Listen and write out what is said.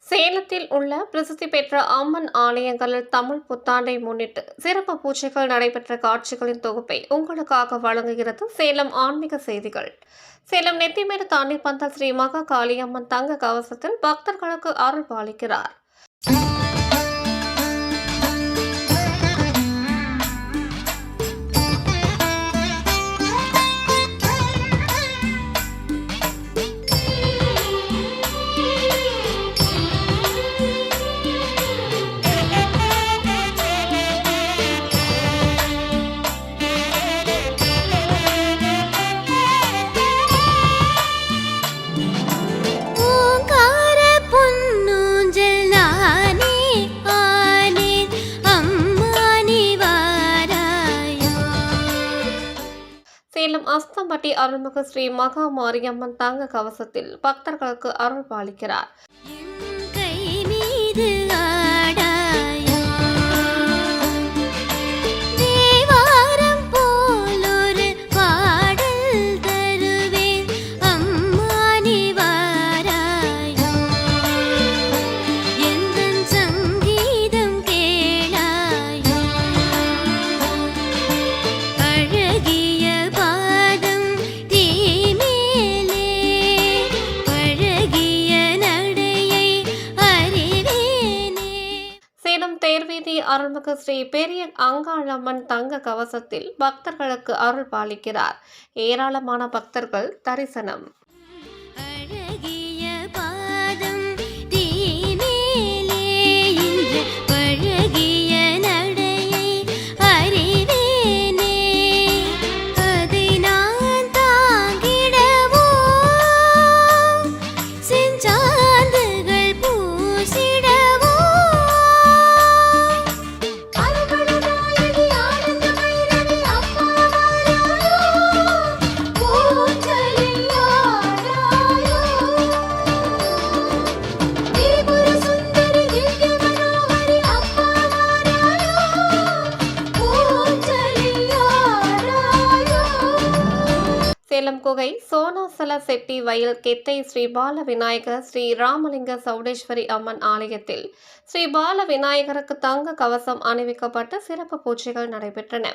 சேலத்தில் உள்ள பிரசித்தி பெற்ற அம்மன் ஆலயங்களில் தமிழ் புத்தாண்டை முன்னிட்டு சிறப்பு பூஜைகள் நடைபெற்ற காட்சிகளின் தொகுப்பை உங்களுக்காக வழங்குகிறது சேலம் ஆன்மீக செய்திகள். சேலம் நெத்திமேடு தாண்டி பந்தல் ஸ்ரீ மகா காளியம்மன் தங்க கவசத்தில் பக்தர்களுக்கு அருள் பாலிக்கிறார். சேலம் அஸ்தம்பட்டி அருள்மிகு ஸ்ரீ மகா மாரியம்மன் தங்க கவசத்தில் பக்தர்களுக்கு அருள் பாலிக்கிறார். தேர்வீதி அருள்மிகு ஸ்ரீ பெரிய அங்காளம்மன் தங்க கவசத்தில் பக்தர்களுக்கு அருள் பாலிக்கிறார். ஏராளமான பக்தர்கள் தரிசனம். சேலம் குகை சோனாசல செட்டி வயல் கெத்தை ஸ்ரீ பால விநாயகர் ஸ்ரீ ராமலிங்க சௌடேஸ்வரி அம்மன் ஆலயத்தில் ஸ்ரீ பால விநாயகருக்கு தங்க கவசம் அணிவிக்கப்பட்டு சிறப்பு பூஜைகள் நடைபெற்றன.